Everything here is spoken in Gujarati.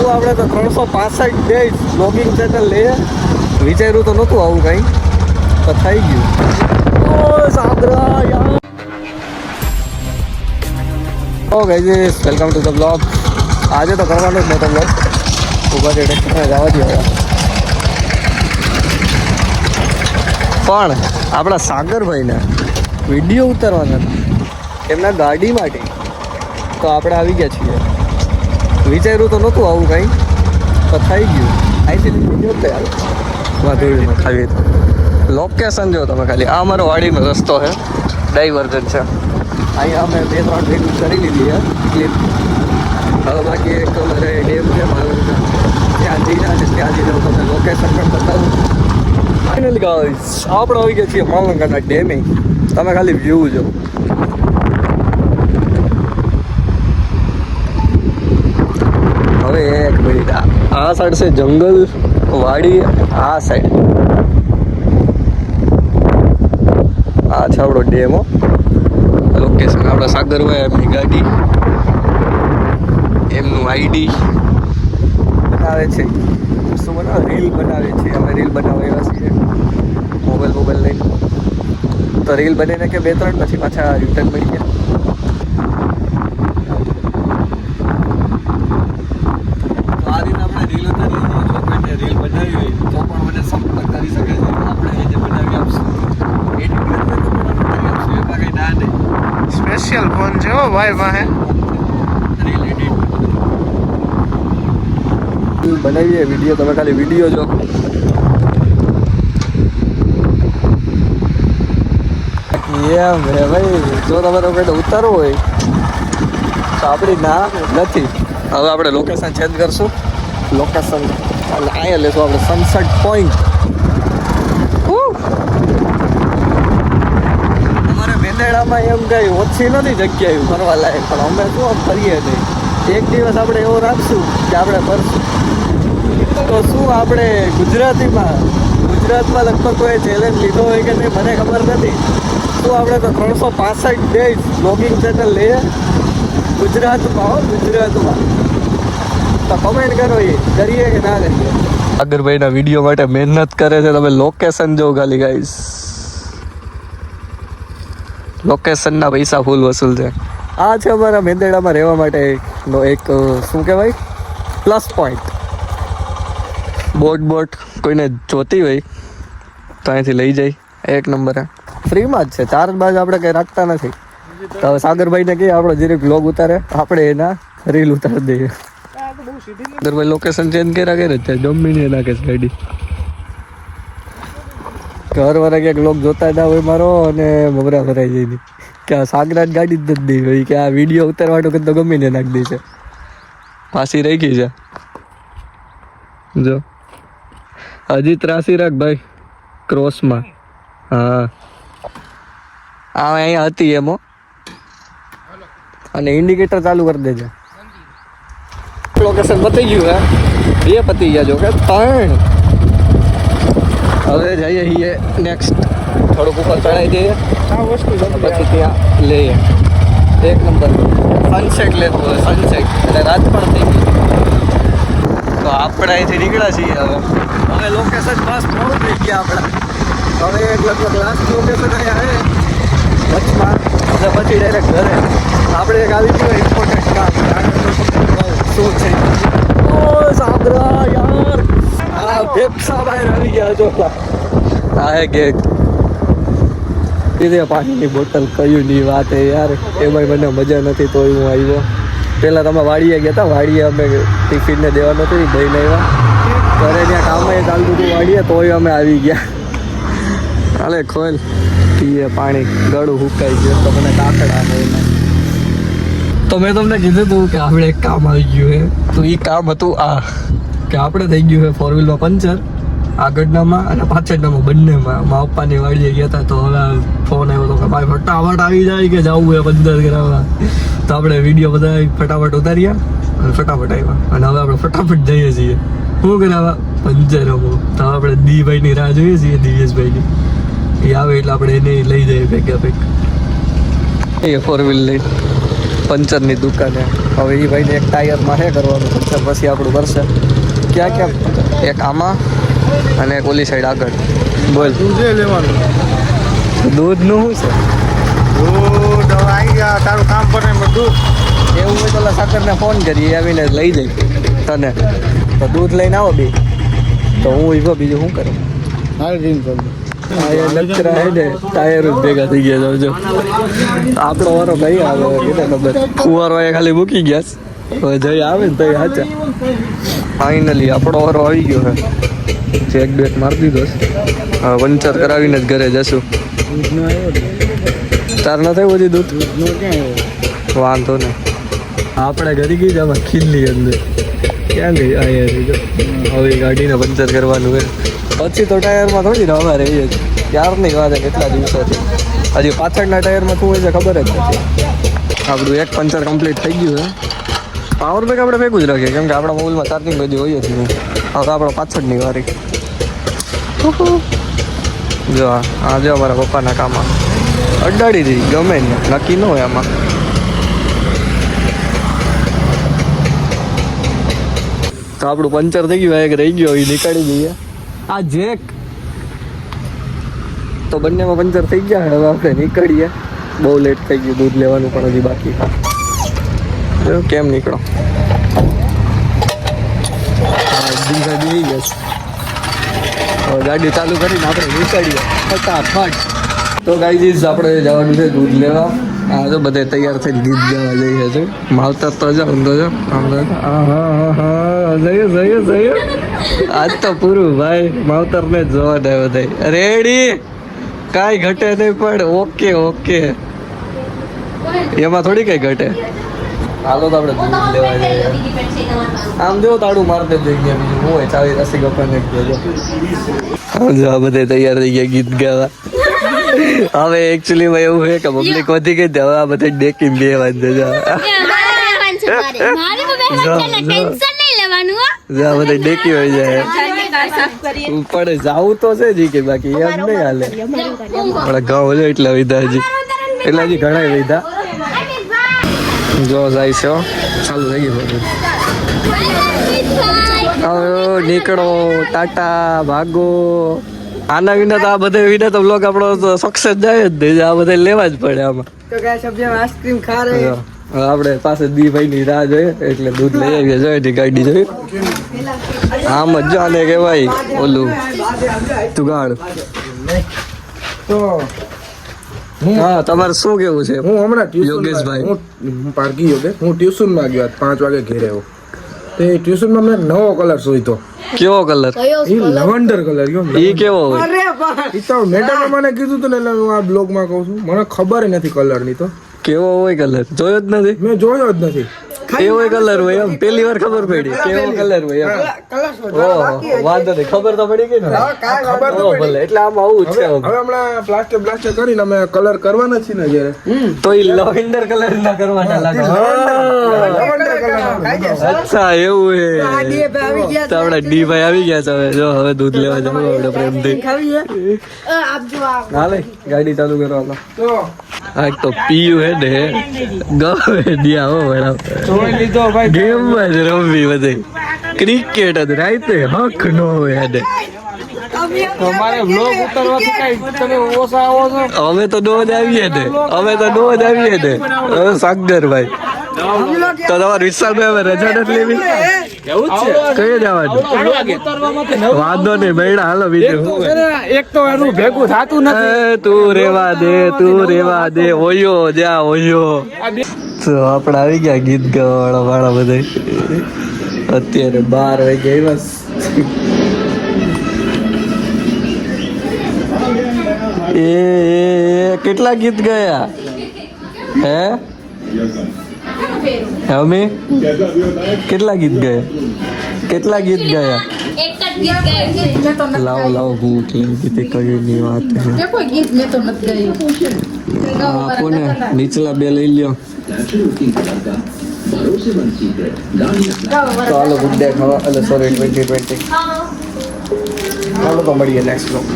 શું આપણે તો 365 ડેઝ બ્લોગિંગ ચેનલ લઈએ. વિચાર્યું તો નહોતું આવું કંઈ, તો થઈ ગયું. ઓ સાબરા યાર. ઓ guys, welcome to the blog. આજે તો કરવાનો જ નહોતો બ્લોગ, ઉભા છે ટ્રેક્ટરને જવા દો. પણ આપણા સાગરભાઈને વિડીયો ઉતારવાના એમના ગાડી માટે તો આપણે આવી ગયા છીએ. વિચાર્યું તો નહોતું આવું કંઈ, તો થઈ ગયું. અહીંથી વિડીયો તૈયાર વાંધો ખાલી લોકેશન જો તમે ખાલી. આ અમારો વાડીનો રસ્તો છે, ડાયવર્જન છે. અહીંયા અમે 2-3 વિડીયો કરી લીધી છે ક્લિપ. હવે બાકી એક અમારે ડેમ છે માલંકા, ત્યાં જઈને તમને લોકેશન પણ બતાવું. ફાઇનલી ગાઈસ, આપણે આવી ગયા છીએ માલંકાના ડેમે. તમે ખાલી વ્યૂ જો. હવે એક મિનિટ, આ સાઈડ છે જંગલ, વાડી. આ સાઈડ આ છે આપણો ડેમો. લોકેશન આપણા સાગરભાઈ, એમની ગાડી, એમનું આઈડી બનાવે છે. શું બનાવે? રીલ બનાવે છે. અમે રીલ બનાવવા એવા છીએ મોબાઈલ લઈને. તો રીલ બનીને કે 2-3 પછી પાછા રિટર્ન મળી ગયા. તો આ રીતે આપણે રીલ ઉતારી લઈએ. જો કોઈને રીલ બનાવી હોય તો પણ મને સંપર્ક કરી શકે છે. આપણે એ જે બનાવી આપશું, એડિટ કરીને તો પણ બનાવી આપશું. એમાં કંઈ ના નહીં. સ્પેશિયલ ફોન છે હો ભાઈ પાસે. રીલ એડિટ બનાવીએ વિડીયો. તમે ખાલી વિડીયો જો. એમ હે ભાઈ, જો તમારે કંઈ ઉતારવું હોય તો આપણી ના નથી. હવે આપણે લોકેશન ચેન્જ કરશું. લોકેશન અહીંયા લેશું આપણે સનસેટ પોઈન્ટ. અમારે મેંદેડામાં એમ કંઈ ઓછી નથી જગ્યા ફરવા લાયક, પણ અમે શું ફરીએ નહીં. એક દિવસ આપણે એવો રાખશું કે આપણે ફરશું. તો શું આપણે ગુજરાતમાં લગભગ કોઈ ચેલેન્જ લીધો હોય કે નહીં મને ખબર નથી. શું આપણે તો 365 ડેઝ બ્લોગિંગ ચેનલ લઈએ ગુજરાતમાં. તો કમેન્ટ કરો, એ કરીએ કે ના કરીએ. સાગરભાઈના વિડીયો માટે મહેનત કરે છે. તમે લોકેશન જો ખાલી ગાઈસ. લોકેશનના પૈસા ફૂલ વસૂલ છે. આ છે અમારા મેંદેડામાં રહેવા માટેનો એક શું કહેવાય પ્લસ પોઈન્ટ. બોટ કોઈને જોતી હોય તો અહીંથી લઈ જાય. એક નંબર ફ્રીમાં જ છે. ચાર્જ બાજ આપણે કંઈ રાખતા નથી. તો હવે સાગરભાઈને કહીએ આપણો જે બ્લોગ ઉતારે, આપણે એના રીલ ઉતારી દઈએ. સાગરભાઈ લોકેશન ચેન્જ કર્યા કરે છે, ડોમિની નાખે છે ગાડી. ઘરવાળા ક્યાંક લોક જોતા ના હોય મારો, અને મમરા ભરાઈ જાય કે આ સાગરાજ ગાડી જ નથી દઈ હોય, કે આ વિડીયો ઉતારવાનું કે તો ગમીને નાખી દે છે. પાછી રાખી છે જો. હજી ત્રાસી રાખ ભાઈ ક્રોસમાં. હા અહીંયા હતી એમો. અને ઇન્ડિકેટર ચાલુ કરી દેજે. લોકેશન પતી ગયું હે. 2 પતી ગયા જો કે 3. હવે જઈએ છીએ નેક્સ્ટ. થોડુંક ઉપર ચડાવી દઈએ પછી ત્યાં લઈએ. એક નંબર સનસેટ લેવું હોય, સનસેટ. અને રાત પણ થઈ ગઈ. તો આપણે અહીંથી નીકળ્યા છીએ. હવે લોકેશન બસ મોડું થઈ ગયા આપણા. હવે લગભગ લાસ્ટ લોકેશન અહીંયા આવે વચમાં, એટલે પછી ડાયરેક્ટ ઘરે. આપણે એક આવી ગયું ઇમ્પોર્ટન્ટ કામ. શું છે? ઓ સાબરા યાર, આ ભેપસા બહાર આવી ગયા જો. આ હે કેક. પાણીની બોટલ કયું ની વાત હે યાર. એમાં મને મજા નથી તો હું આવ્યો. પહેલાં તમે વાડીએ ગયા હતા. વાડીએ અમે ટિફિનને દેવાનું હતું, દઈને આવ્યા. ઘરે ત્યાં કામે ચાલતું હતું વાડીએ, તોય અમે આવી ગયા. હાલે ખોલ પીએ પાણી. ગળું હુકાઈ ગયું તો મને કાકડા હોય. તો મેં તમને કીધું હતું કે આપણે એક કામ આવી ગયું હે. તો એ કામ હતું આ કે આપણે થઈ ગયું છે 4-વ્હીલમાં પંચર. આગળનામાં અને પાછળનામાં બંનેમાં. મા પપ્પાની વાડીએ ગયા હતા તો હવે ફોન આવ્યો હતો કે ભાઈ ફટાફટ આવી જાય કે જવું હોય 15 કરાવવા. તો આપણે વિડીયો બધા ફટાફટ ઉતાર્યા અને ફટાફટ આવ્યા. અને હવે આપણે ફટાફટ જઈએ છીએ શું કરાવવા પંચર અમુક. તો આપણે દીભાઈની રાહ જોઈએ છીએ, દિવ્યેશભાઈની. એ આવે એટલે આપણે એને લઈ જઈએ ભેગા ભેગ. એ 4-વ્હીલ લઈને પંચરની દુકાને. હવે એ ભાઈને એક ટાયરમાં છે કરવાનું પંચર, પછી આપણું કરશે. ક્યાં ક્યાં? એક આમાં અને એક ઓલી સાઈડ આગળ. બોલ. દૂધે લેવાનું. દૂધનું શું છે? દૂધ હવે આવી ગયા તારું કામ પર દૂધ. એવું હોય તો ઓલા સાકરને ફોન કરીએ, આવીને લઈ જાય તને. તો દૂધ લઈને આવો બે, તો હું ઈવો બીજું શું કરું? હાલ ડ્રીમ કરું. ટાયર જ ભેગા થઈ ગયા જો. આપણો વારો કઈ આવે એને ખબર. ફુવારો એ ખાલી મૂકી ગયા છે. હવે જઈ આવે ને તો હાચા. ફાઇનલી આપણો વારો આવી ગયો છે. ચેક બેક મારી દીધો છે. હવે પંચર કરાવીને જ ઘરે જશું. દૂધનો આવ્યો તાર ન થયું બધી દૂધ? દૂધનો ક્યાં આવ્યો? વાંધો ને. આપણે ઘરે ગઈ આમાં ખીલ્લી અંદર. ક્યાં ગઈ? અહીંયા રહી જો. હવે ગાડીને પંચર કરવાનું હોય પછી તો ટાયરમાં થોડી ને હવા રહીએ જ. ત્યારની વાત કેટલા દિવસોથી. હજી પાછળના ટાયરમાં શું હોય છે ખબર જ નથી. આપણું એક પંચર કમ્પ્લીટ થઈ ગયું છે. પાવર બેક આપણે ભેગું જ રાખીએ, કેમ કે આપણા મોબાઈલમાં ચાર્જિંગ બધી હોય જ નહીં. હવે આપણો પાછળની વારી. જો આ જો અમારા પપ્પાના કામમાં અડાડી દઈ ગમે ને, નક્કી ન હોય આમાં. તો આપણું પંચર થઈ ગયું, એક રહી ગયો, એ નીકાળી દઈએ. આ જેક તો બંનેમાં પંચર થઈ ગયા. હવે આપણે નીકળીએ. બહુ લેટ થઈ ગયું, દૂધ લેવાનું પણ હજી બાકી. જો કેમ નીકળો. ગાડી ચાલુ કરીને આપણે નીકળીએ ફટાફટ. તો ગાઈઝ આપણે જવાનું છે દૂધ લેવા. હા તો બધે તૈયાર થઈને ગીત ગાવા જઈએ છે. માવતર તો જાઉં તો જો જઈએ. આજ તો પૂરું ભાઈ, માવતર ને જ જોવા દે બધા. રેડી, કાંઈ ઘટે નહીં પણ ઓકે ઓકે. એમાં થોડી કઈ ઘટે. હાલો તો આપણે દૂધ લેવા જઈએ. આમ જો તાળું મારતે જઈ ગયા. બીજું હું હોય ચાવી રસી ગપાને ગયો. જો આ બધે તૈયાર થઈ ગયા ગીત ગાવા. હવે એકચ્યુઅલી માં એવું છે કે પબ્લિક વધી ગઈ, હવે આ બધા ડેકી બે વાંધે જા બધા ડેકી હોય જાય. પડે જાવું તો છે જી કે બાકી એમ નહીં હાલે. આપણા ગાँव છે એટલા વિધા હજી, એટલા હજી ઘણા વિધા. જો જાય છે ચાલુ થઈ ગયું. હવે નીકળો, ટાટા, ભાગો. આના વિના તો આ બધા વિના તો બ્લોગ આપણો સક્સેસ જાય જ નહીં. આ બધા લેવા જ પડે આમાં. તો આઈસ્ક્રીમ ખા રહે. આપણે પાસે દીભાઈ ની રાહ જોઈએ એટલે દૂધ લઈ આવીએ. જોઈએ ગાડી જોઈ આમ જ જો આને કહેવાય ઓલું જુગાડ. તો હા તમારે શું કેવું છે? હું હમણાં યોગેશભાઈ, હું પારકી યોગેશ, હું ટ્યુશનમાં ગયો 5 વાગે ઘેરે આવ્યો. તે ટ્યુશનમાં મેં નવો કલર શોધ્યો. કેવો કલર? ઈ લવંડર કલર. ઈ કેવો હોય? ઈ તો મેડમે મને કીધું હતું ને એટલે હું આ બ્લોગમાં કહું છું. મને ખબર નથી કલરની. તો કેવો હોય કલર? જોયો જ નથી? મેં જોયો જ નથી. કેવો કલર હોય એમ પહેલી વાર ખબર પડી. કેવો કલર હોય એમ. ઓહો વાંધો નહીં, ખબર તો પડી ગઈ ને. ખબર તો પડી. ભલે એટલે આમ આવું જ છે. હવે હમણાં પ્લાસ્ટર કરીને અમે કલર કરવાના છીએ ને જ્યારે. તો ઈ લવેન્ડર કલર ના કરવાના લાગે. Lavender colour. અચ્છા એવું છે. તો આપડા ડી ભાઈ આવી ગયા છે. હવે જો હવે દૂધ લેવા જવું આપણે પ્રેમથી. હાલે ગાડી ચાલુ કરો. હાલો તો આ તો પીયુ હે ને ગવે દિયા હો મેડમ. જોઈ લીધો ભાઈ. ગેમ જ રમવી બધે. ક્રિકેટ જ રાઈતે હક નો હોય ને. તમારે બ્લોગ ઉતારવાથી કઈ તમે ઓછા આવો છો. અમે તો નો જ આવીએ ને. સાગરભાઈ તો તમારે વિશાલભાઈ હવે રજા નથી લેવી? કઈ જવાનું? વાંધો નહીં બેડા હાલો બીજું. એક તો એનું ભેગું થતું તું રેવા દે ઓયો જા ઓયો. તો આપણે આવી ગયા ગીત ગાવા વાળા બધા. અત્યારે 12 વાગે બસ. એ કેટલા ગીત ગયા હે? અમે કેટલા ગીત ગયા? લાવો ભૂખ લાગી કઈ ની વાત આપો ને. નીચલા 2 લઈ લ્યો. ચાલો ગુડ ડે ખાવા. સોરી 2020. ચાલો તો મળીએ નેક્સ્ટ બ્લોગ.